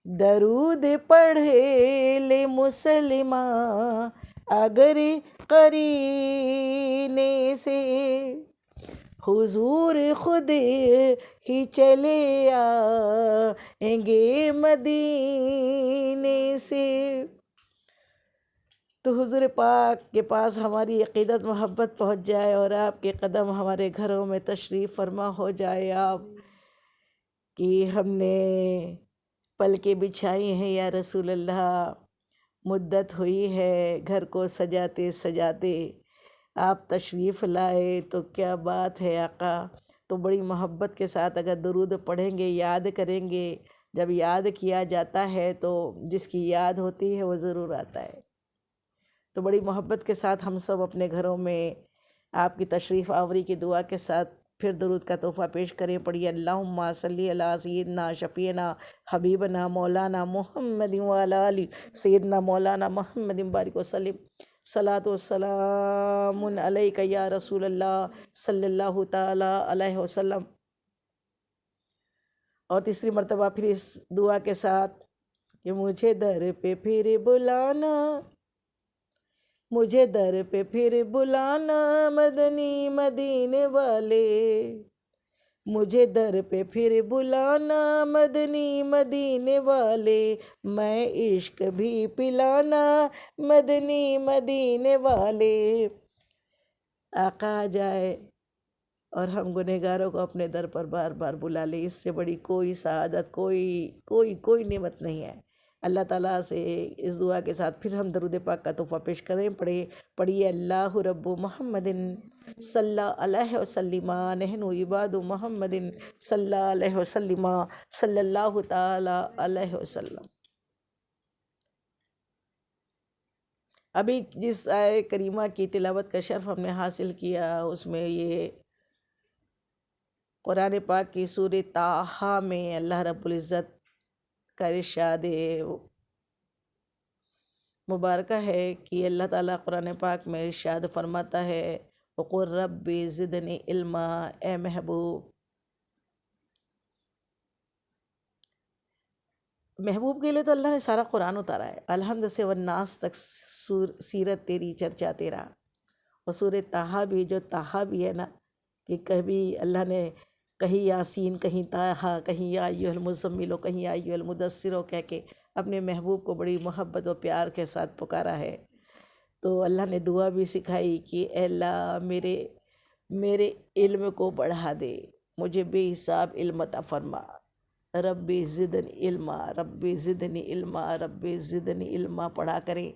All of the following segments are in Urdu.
درود پڑھے لے مسلمان اگر قرینے سے، حضور خود ہی چلے آئیں گے مدینے سے۔ تو حضور پاک کے پاس ہماری عقیدت محبت پہنچ جائے اور آپ کے قدم ہمارے گھروں میں تشریف فرما ہو جائے آپ کہ ہم نے پلکیں بچھائی ہیں یا رسول اللہ، مدت ہوئی ہے گھر کو سجاتے سجاتے، آپ تشریف لائے تو کیا بات ہے آقا۔ تو بڑی محبت کے ساتھ اگر درود پڑھیں گے، یاد کریں گے، جب یاد کیا جاتا ہے تو جس کی یاد ہوتی ہے وہ ضرور آتا ہے۔ تو بڑی محبت کے ساتھ ہم سب اپنے گھروں میں آپ کی تشریف آوری کی دعا کے ساتھ پھر درود کا تحفہ پیش کریں۔ پڑھیے اللہم صلی علی سیدنا شفیعنا حبیبنا مولانا محمد وعلی آل سیدنا مولانا محمد بارک وسلم۔ صلاۃ والسلام علیک یا رسول اللہ صلی اللہ تعالی علیہ وسلم۔ اور تیسری مرتبہ پھر اس دعا کے ساتھ کہ مجھے در پہ پھر بلانا، مجھے در پہ پھر بلانا مدنی مدینے والے، مجھے در پہ پھر بلانا مدنی مدینے والے، میں عشق بھی پلانا مدنی مدینے والے۔ آقا آ جائے اور ہم گنہگاروں کو اپنے در پر بار بار بلا لے، اس سے بڑی کوئی سعادت، کوئی نعمت نہیں ہے۔ اللہ تعالیٰ سے اس دعا کے ساتھ پھر ہم درود پاک کا تحفہ پیش کریں۔ پڑھیے اللہ رب محمد صلی علیہ وسلم، نحن عباد محمد صلی علیہ وسلم، صلی اللہ تعالی علیہ وسلم۔ ابھی جس آیہ کریمہ کی تلاوت کا شرف ہم نے حاصل کیا، اس میں یہ قرآن پاک کی سورہ طٰہٰ میں اللہ رب العزت کا ارشاد مبارکہ ہے کہ اللہ تعالیٰ قرآن پاک میں ارشاد فرماتا ہے وَقُلْ رَبِّ زِدْنِی عِلْمًا۔ اے محبوب کے لیے تو اللہ نے سارا قرآن اتارا ہے، الحمد سے والناس تک سیرت تیری چرچا تیرا۔ اور سورہ طٰہٰ بھی، جو طٰہٰ بھی ہے نا، کہ کبھی اللہ نے کہیں یاسین، کہیں طٰہٰ، کہیں یا ایھا المزمل، کہیں یا ایھا المدثر کہہ کے اپنے محبوب کو بڑی محبت و پیار کے ساتھ پکارا ہے۔ تو اللہ نے دعا بھی سکھائی کہ اے اللہ میرے علم کو بڑھا دے، مجھے بے حساب علم عطا فرما۔ ربی زدنی علما، ربی زدنی علما، ربی زدنی علما پڑھا کریں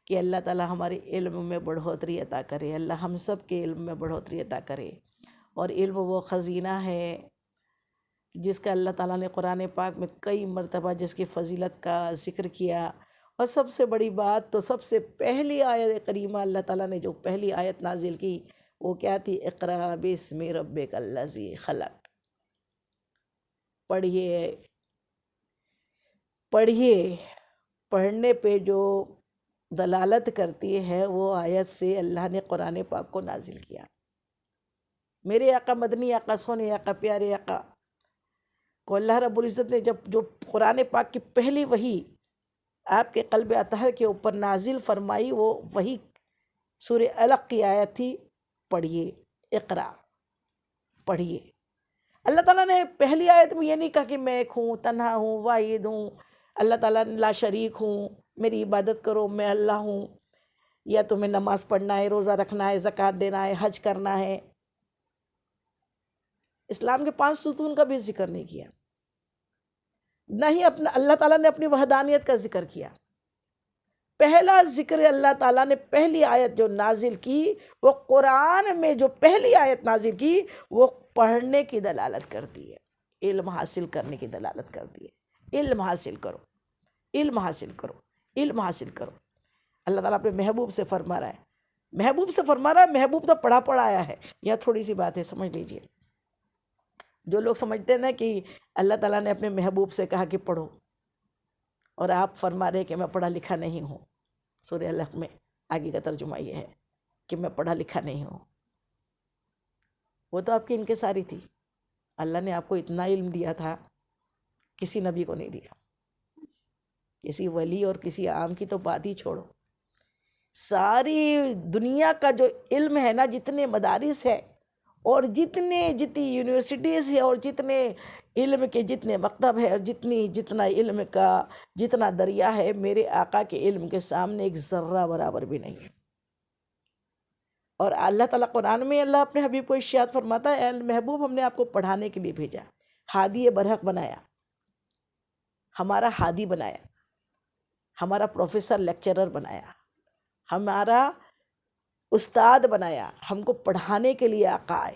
کہ اللہ تعالیٰ ہمارے علم میں بڑھوتری عطا کرے، اللہ ہم سب کے علم میں بڑھوتری عطا کرے۔ اور علم وہ خزینہ ہے جس کا اللہ تعالیٰ نے قرآن پاک میں کئی مرتبہ جس کی فضیلت کا ذکر کیا۔ اور سب سے بڑی بات تو سب سے پہلی آیت کریمہ اللہ تعالیٰ نے جو پہلی آیت نازل کی وہ کیا تھی؟ اقرأ باسم ربک الذی خلق۔ پڑھیے، پڑھنے پہ جو دلالت کرتی ہے وہ آیت سے اللہ نے قرآن پاک کو نازل کیا۔ میرے آقا، مدنی آقا، سونے آقا، پیارے آقا کو اللہ رب العزت نے جب جو قرآن پاک کی پہلی وحی آپ کے قلب اطہر کے اوپر نازل فرمائی، وہ وحی سورہ علق کی آیت تھی، پڑھیے، اقرا، پڑھیے۔ اللہ تعالیٰ نے پہلی آیت میں یہ نہیں کہا کہ میں ایک ہوں، تنہا ہوں، واحد ہوں، اللہ تعالیٰ لا شریک ہوں، میری عبادت کرو، میں اللہ ہوں، یا تمہیں نماز پڑھنا ہے، روزہ رکھنا ہے، زکوٰۃ دینا ہے، حج کرنا ہے۔ اسلام کے 5 ستون کا بھی ذکر نہیں کیا، نہ ہی اللہ تعالیٰ نے اپنی وحدانیت کا ذکر کیا۔ پہلا ذکر اللہ تعالیٰ نے پہلی آیت جو نازل کی، وہ قرآن میں جو پہلی آیت نازل کی وہ پڑھنے کی دلالت کرتی ہے، علم حاصل کرنے کی دلالت کرتی ہے۔ علم حاصل کرو، علم حاصل کرو، علم حاصل کرو۔ اللہ تعالیٰ اپنے محبوب سے فرما رہا ہے، محبوب سے فرما رہا ہے، محبوب تو پڑھا پڑھایا ہے۔ یہ تھوڑی سی بات ہے، سمجھ لیجئے۔ جو لوگ سمجھتے ہیں نا کہ اللہ تعالیٰ نے اپنے محبوب سے کہا کہ پڑھو، اور آپ فرما رہے کہ میں پڑھا لکھا نہیں ہوں، سورہ علق میں آگے کا ترجمہ یہ ہے کہ میں پڑھا لکھا نہیں ہوں۔ وہ تو آپ کی انکساری تھی، اللہ نے آپ کو اتنا علم دیا تھا، کسی نبی کو نہیں دیا۔ کسی ولی اور کسی عام کی تو بات ہی چھوڑو، ساری دنیا کا جو علم ہے نا، جتنے مدارس ہے اور جتنی یونیورسٹیز ہے اور جتنے علم کے جتنے مکتب ہے اور جتنا علم کا جتنا دریا ہے، میرے آقا کے علم کے سامنے ایک ذرہ برابر بھی نہیں ہے۔ اور اللہ تعالیٰ قرآن میں اللہ اپنے حبیب کو ارشاد فرماتا ہے، اے محبوب ہم نے آپ کو پڑھانے کے لیے بھیجا، ہادی برحق بنایا، ہمارا ہادی بنایا، ہمارا پروفیسر لیکچرر بنایا، ہمارا استاد بنایا، ہم کو پڑھانے کے لیے آقا آئے۔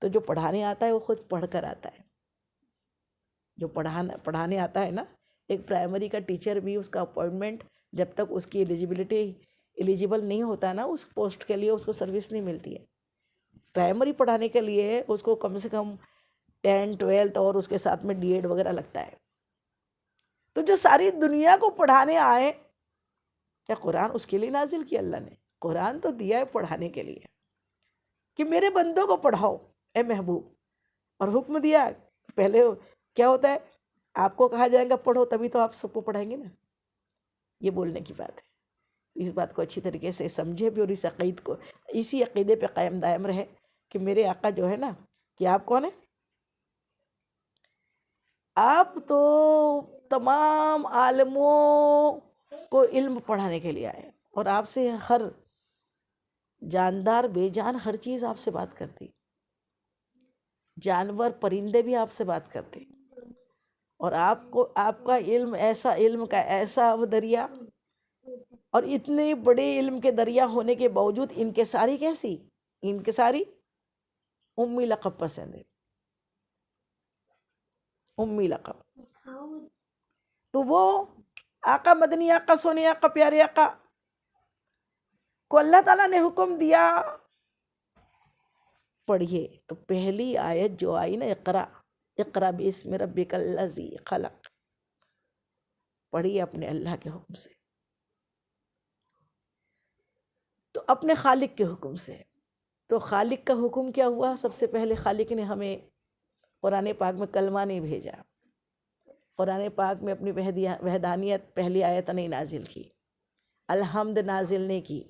تو جو پڑھانے آتا ہے وہ خود پڑھ کر آتا ہے۔ جو پڑھانے آتا ہے نا، ایک پرائمری کا ٹیچر بھی اس کا اپوائنٹمنٹ جب تک اس کی ایلیجیبل نہیں ہوتا نا اس پوسٹ کے لیے، اس کو سروس نہیں ملتی ہے۔ پرائمری پڑھانے کے لیے اس کو کم سے کم 10 12 اور اس کے ساتھ میں DED وغیرہ لگتا ہے۔ تو جو ساری دنیا کو پڑھانے آئے، کیا قرآن اس کے لیے نازل کیا اللہ نے؟ قرآن تو دیا ہے پڑھانے کے لیے کہ میرے بندوں کو پڑھاؤ اے محبوب، اور حکم دیا۔ پہلے کیا ہوتا ہے، آپ کو کہا جائے گا پڑھو تبھی تو آپ سب کو پڑھائیں گے نا، یہ بولنے کی بات ہے۔ اس بات کو اچھی طریقے سے سمجھے بھی اور اسی عقیدے پہ قائم دائم رہے کہ میرے آقا جو ہے نا، کہ آپ کون ہیں؟ آپ تو تمام عالموں کو علم پڑھانے کے لیے آئے، اور آپ سے ہر جاندار بے جان ہر چیز آپ سے بات کرتی، جانور پرندے بھی آپ سے بات کرتے، اور آپ کا علم ایسا، علم کا ایسا وہ دریا، اور اتنے بڑے علم کے دریا ہونے کے باوجود انکساری کیسی؟ انکساری امی لقب پسند ہے، امی لقب۔ تو وہ آقا مدنی آقا سونے آقا پیارے آقا کو اللہ تعالیٰ نے حکم دیا پڑھیے۔ تو پہلی آیت جو آئی نا، اقرا باسم ربک الذی خلق، پڑھیے اپنے اللہ کے حکم سے، تو اپنے خالق کے حکم سے۔ تو خالق کا حکم کیا ہوا؟ سب سے پہلے خالق نے ہمیں قرآن پاک میں کلمہ نہیں بھیجا، قرآن پاک میں اپنی وحدانیت پہلی آیت نہیں نازل کی، الحمد نازل نہیں کی۔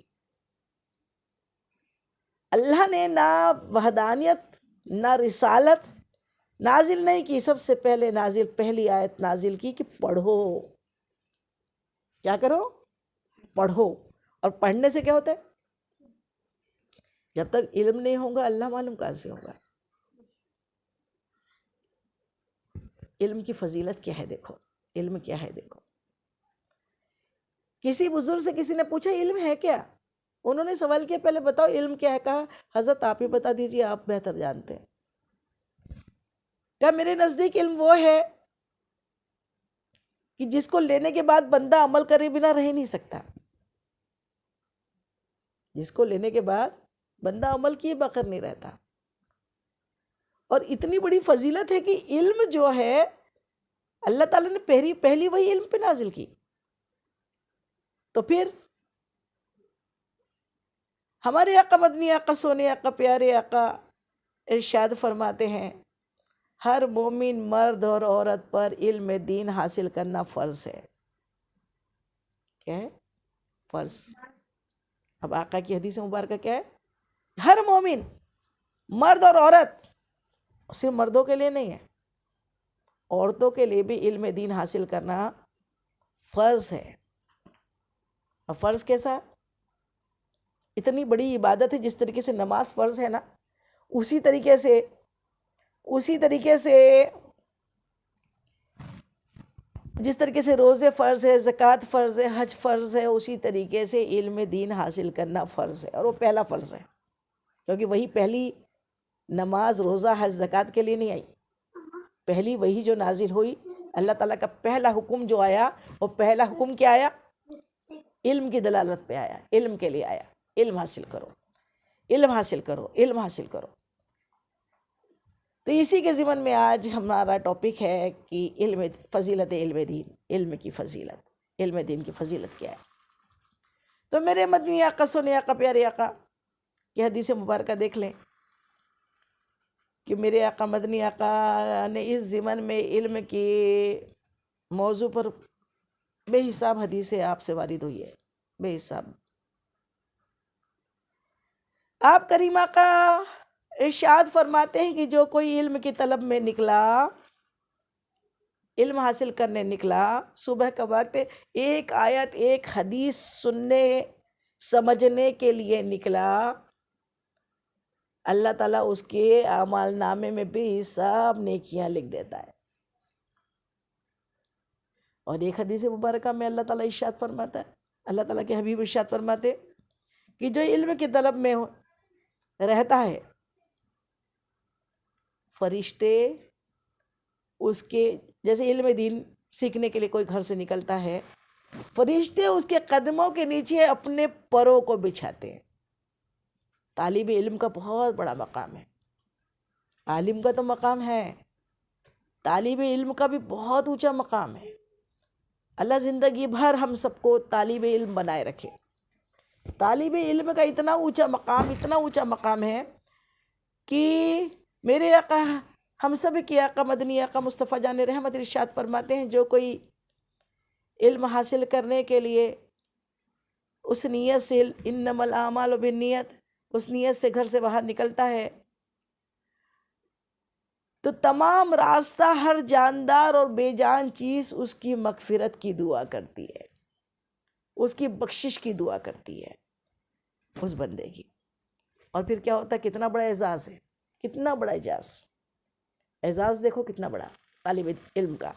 اللہ نے نہ وحدانیت نہ رسالت نازل نہیں کی، سب سے پہلے پہلی آیت نازل کی کہ پڑھو۔ کیا کرو؟ پڑھو۔ اور پڑھنے سے کیا ہوتا ہے؟ جب تک علم نہیں ہوگا اللہ معلوم کہاں سے ہوگا۔ علم کی فضیلت کیا ہے دیکھو، علم کیا ہے دیکھو۔ کسی بزرگ سے کسی نے پوچھا علم ہے کیا؟ انہوں نے سوال کیا پہلے بتاؤ علم کیا ہے؟ کہا حضرت آپ ہی بتا دیجئے، آپ بہتر جانتے ہیں۔ کہا میرے نزدیک علم وہ ہے کہ جس کو لینے کے بعد بندہ عمل کرے بنا رہ نہیں سکتا، جس کو لینے کے بعد بندہ عمل کیے بغیر نہیں رہتا۔ اور اتنی بڑی فضیلت ہے کہ علم جو ہے اللہ تعالیٰ نے پہلی وہی علم پہ نازل کی۔ تو پھر ہمارے آقا مدنی آقا سونے آقا پیارے آقا ارشاد فرماتے ہیں، ہر مومن مرد اور عورت پر علم دین حاصل کرنا فرض ہے۔ کیا ہے؟ فرض۔ اب آقا کی حدیث مبارکہ کیا ہے؟ ہر مومن مرد اور عورت، صرف مردوں کے لیے نہیں ہے، عورتوں کے لیے بھی علم دین حاصل کرنا فرض ہے۔ اور فرض کیسا؟ اتنی بڑی عبادت ہے، جس طریقے سے نماز فرض ہے نا، اسی طریقے سے جس طریقے سے روزے فرض ہے، زکوٰۃ فرض ہے، حج فرض ہے، اسی طریقے سے علم دین حاصل کرنا فرض ہے۔ اور وہ پہلا فرض ہے، کیونکہ وہی پہلی نماز روزہ حج زکوٰۃ کے لیے نہیں آئی، پہلی وہی جو نازل ہوئی، اللہ تعالیٰ کا پہلا حکم جو آیا، وہ پہلا حکم کیا آیا؟ علم کی دلالت پہ آیا، علم کے لیے آیا، علم حاصل کرو، علم حاصل کرو، علم حاصل کرو۔ تو اسی کے ضمن میں آج ہمارا ٹاپک ہے کہ فضیلت علم دین، علم کی فضیلت، علم دین کی فضیلت کیا ہے۔ تو میرے مدنی آقا سونے آقا پیارے آقا کی حدیث مبارکہ دیکھ لیں کہ میرے آقا مدنی آقا نے اس ضمن میں علم کے موضوع پر بے حساب حدیثیں آپ سے وارد ہوئی ہے، بے حساب۔ آپ کریمہ کا ارشاد فرماتے ہیں کہ جو کوئی علم کی طلب میں نکلا، علم حاصل کرنے نکلا، صبح کا وقت ایک آیت ایک حدیث سننے سمجھنے کے لیے نکلا، اللہ تعالیٰ اس کے اعمال نامے میں بے حساب نیکیاں لکھ دیتا ہے۔ اور ایک حدیث مبارکہ میں اللہ تعالیٰ ارشاد فرماتا ہے، اللہ تعالیٰ کے حبیب ارشاد فرماتے کہ جو علم کی طلب میں رہتا ہے، فرشتے اس کے، جیسے علم دین سیکھنے کے لیے کوئی گھر سے نکلتا ہے، فرشتے اس کے قدموں کے نیچے اپنے پروں کو بچھاتے ہیں۔ طالب علم کا بہت بڑا مقام ہے، عالم کا تو مقام ہے، طالب علم کا بھی بہت اونچا مقام ہے۔ اللہ زندگی بھر ہم سب کو طالب علم بنائے رکھے۔ طالب علم کا اتنا اونچا مقام ہے کہ میرے آقا، ہم سب کے آقا مدنی آقا مصطفیٰ جان رحمت ارشاد فرماتے ہیں، جو کوئی علم حاصل کرنے کے لیے اس نیت سے، انما الاعمال بالنیت، اس نیت سے گھر سے باہر نکلتا ہے، تو تمام راستہ ہر جاندار اور بے جان چیز اس کی مغفرت کی دعا کرتی ہے، اس کی بخشش کی دعا کرتی ہے اس بندے کی۔ اور پھر کیا ہوتا ہے؟ کتنا بڑا اعزاز ہے، کتنا بڑا اعزاز دیکھو کتنا بڑا طالب علم کا،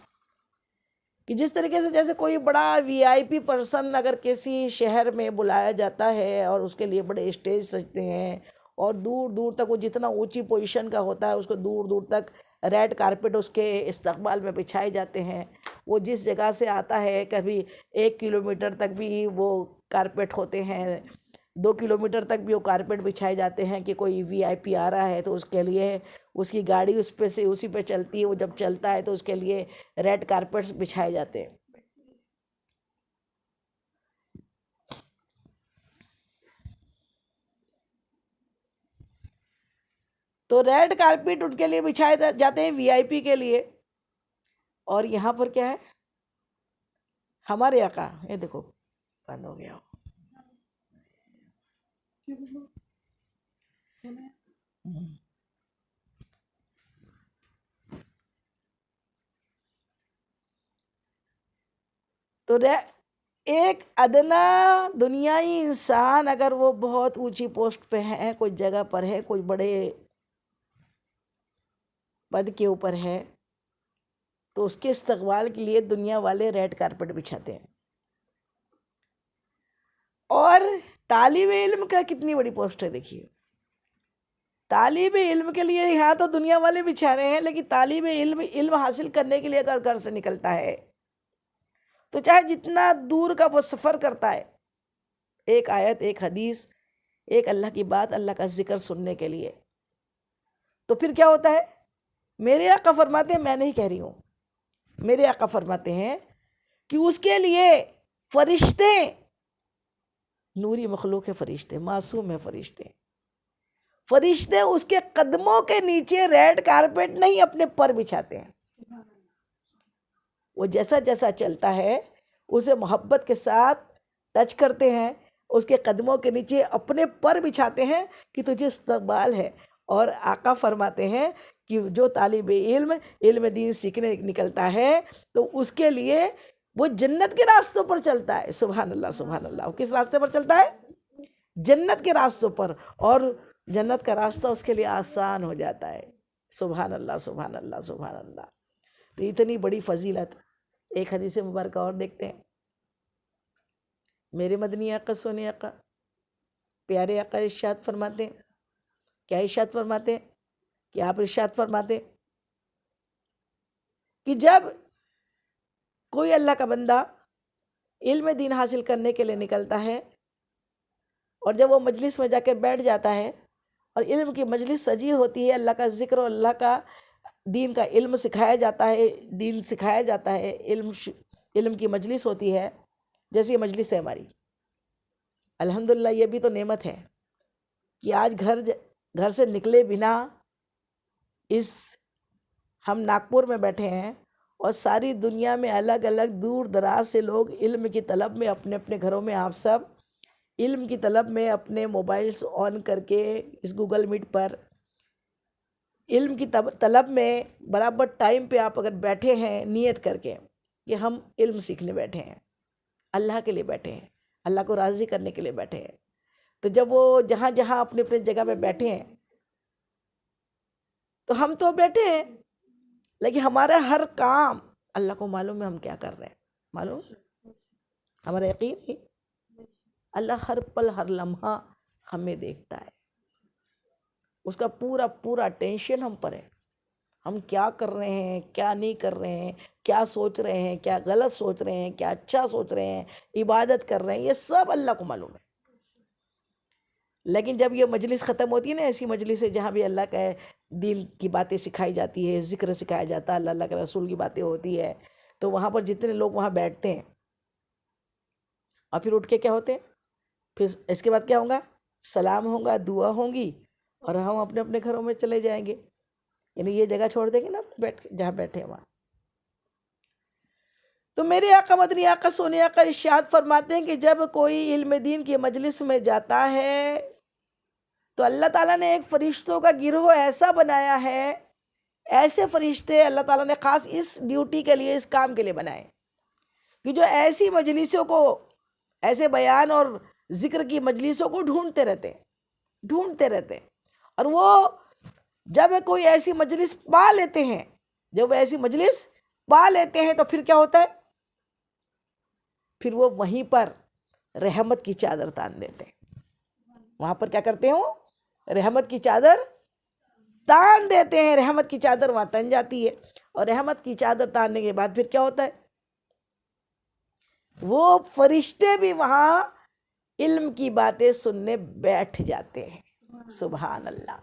کہ جس طریقے سے جیسے کوئی بڑا وی آئی پی پرسن اگر کسی شہر میں بلایا جاتا ہے اور اس کے لیے بڑے اسٹیج سجتے ہیں، اور دور دور تک وہ جتنا اونچی پوزیشن کا ہوتا ہے اس کو دور دور تک ریڈ کارپٹ اس کے استقبال میں بچھائے جاتے ہیں، وہ جس جگہ سے آتا ہے کبھی 1 کلومیٹر تک بھی وہ کارپٹ ہوتے ہیں، 2 کلومیٹر تک بھی وہ کارپٹ بچھائے جاتے ہیں کہ کوئی وی آئی پی آ رہا ہے تو اس کے لیے اس کی گاڑی اس پہ سے اسی پہ چلتی ہے، وہ جب چلتا ہے تو اس کے لیے ریڈ کارپٹس بچھائے جاتے ہیں۔ تو ریڈ کارپٹ ان کے لیے بچھائے جاتے ہیں وی آئی پی کے لیے۔ اور یہاں پر کیا ہے؟ ہمارے آقا، یہ دیکھو بند ہو گیا، تو ایک ادنا دنیائی انسان اگر وہ بہت اونچی پوسٹ پہ ہے، کوئی جگہ پر ہے، کوئی بڑے پد کے اوپر ہے، تو اس کے استقبال کے لیے دنیا والے ریڈ کارپٹ بچھاتے ہیں۔ اور طالب علم کا کتنی بڑی پوسٹ ہے دیکھیے، طالب علم کے لیے یہاں تو دنیا والے بچھا رہے ہیں، لیکن طالب علم حاصل کرنے کے لیے اگر گھر سے نکلتا ہے تو چاہے جتنا دور کا وہ سفر کرتا ہے، ایک آیت ایک حدیث ایک اللہ کی بات، اللہ کا ذکر سننے کے لیے، تو پھر کیا ہوتا ہے؟ میرے آقا فرماتے ہیں، میں نہیں کہہ رہی ہوں، میرے آقا فرماتے ہیں کہ اس کے لیے فرشتے، نوری مخلوق ہے، فرشتے معصوم ہے، فرشتے اس کے قدموں کے نیچے ریڈ کارپٹ نہیں اپنے پر بچھاتے ہیں، وہ جیسا جیسا چلتا ہے اسے محبت کے ساتھ ٹچ کرتے ہیں، اس کے قدموں کے نیچے اپنے پر بچھاتے ہیں کہ تجھے استقبال ہے۔ اور آقا فرماتے ہیں کہ جو طالب علم دین سیکھنے نکلتا ہے تو اس کے لیے وہ جنت کے راستوں پر چلتا ہے۔ سبحان اللہ سبحان اللہ۔ وہ کس راستے پر چلتا ہے؟ جنت کے راستوں پر، اور جنت کا راستہ اس کے لیے آسان ہو جاتا ہے۔ سبحان اللہ سبحان اللہ سبحان اللہ۔ تو اتنی بڑی فضیلت۔ ایک حدیث مبارکہ اور دیکھتے ہیں، میرے مدنی آقا سونے آقا پیارے آقا ارشاد فرماتے ہیں، کیا ارشاد فرماتے ہیں؟ کہ آپ ارشاد فرماتے ہیں کہ جب کوئی اللہ کا بندہ علم دین حاصل کرنے کے لیے نکلتا ہے، اور جب وہ مجلس میں جا کر بیٹھ جاتا ہے اور علم کی مجلس سجی ہوتی ہے، اللہ کا ذکر اور اللہ کا دین کا علم سکھایا جاتا ہے، دین سکھایا جاتا ہے، علم کی مجلس ہوتی ہے، جیسی یہ مجلس ہے ہماری، الحمدللہ یہ بھی تو نعمت ہے کہ آج گھر سے نکلے بنا ہم ناگپور میں بیٹھے ہیں اور ساری دنیا میں الگ الگ دور دراز سے لوگ علم کی طلب میں اپنے اپنے گھروں میں، آپ سب علم کی طلب میں اپنے موبائلز آن کر کے اس گوگل میٹ پر علم کی طلب میں برابر ٹائم پہ آپ اگر بیٹھے ہیں نیت کر کے کہ ہم علم سیکھنے بیٹھے ہیں، اللہ کے لیے بیٹھے ہیں، اللہ کو راضی کرنے کے لیے بیٹھے ہیں، تو جب وہ جہاں جہاں اپنے اپنے جگہ پہ بیٹھے ہیں تو ہم تو بیٹھے ہیں، لیکن ہمارا ہر کام اللہ کو معلوم ہے ہم کیا کر رہے ہیں، معلوم ہمارا یقین ہے اللہ ہر پل ہر لمحہ ہمیں دیکھتا ہے، اس کا پورا پورا ٹینشن ہم پر ہے، ہم کیا کر رہے ہیں کیا نہیں کر رہے ہیں، کیا سوچ رہے ہیں کیا غلط سوچ رہے ہیں کیا اچھا سوچ رہے ہیں، عبادت کر رہے ہیں، یہ سب اللہ کو معلوم ہے۔ لیکن جب یہ مجلس ختم ہوتی ہے نا، ایسی مجلس ہے جہاں بھی اللہ کا دین کی باتیں سکھائی جاتی ہے، ذکر سکھایا جاتا ہے، اللہ کے رسول کی باتیں ہوتی ہے، تو وہاں پر جتنے لوگ وہاں بیٹھتے ہیں اور پھر اٹھ کے کیا ہوتے ہیں، پھر اس کے بعد کیا ہوگا، سلام ہوگا، دعا ہوں گی، اور ہم اپنے اپنے گھروں میں چلے جائیں گے، یعنی یہ جگہ چھوڑ دیں گے نا بیٹھ جہاں بیٹھے ہیں وہاں۔ تو میرے آقا مدنی آقا سونے آقا ارشاد فرماتے ہیں کہ جب کوئی علم دین کی مجلس میں جاتا ہے تو اللہ تعالیٰ نے ایک فرشتوں کا گروہ ایسا بنایا ہے، ایسے فرشتے اللہ تعالیٰ نے خاص اس ڈیوٹی کے لیے، اس کام کے لیے بنائے کہ جو ایسی مجلسوں کو، ایسے بیان اور ذکر کی مجلسوں کو ڈھونڈتے رہتے، اور وہ جب کوئی ایسی مجلس پا لیتے ہیں، جب وہ ایسی مجلس پا لیتے ہیں تو پھر کیا ہوتا ہے، پھر وہ وہیں پر رحمت کی چادر تان دیتے ہیں، وہاں پر کیا کرتے ہیں، رحمت کی چادر تان دیتے ہیں، رحمت کی چادر وہاں تن جاتی ہے، اور رحمت کی چادر تاننے کے بعد پھر کیا ہوتا ہے، وہ فرشتے بھی وہاں علم کی باتیں سننے بیٹھ جاتے ہیں۔ سبحان اللہ،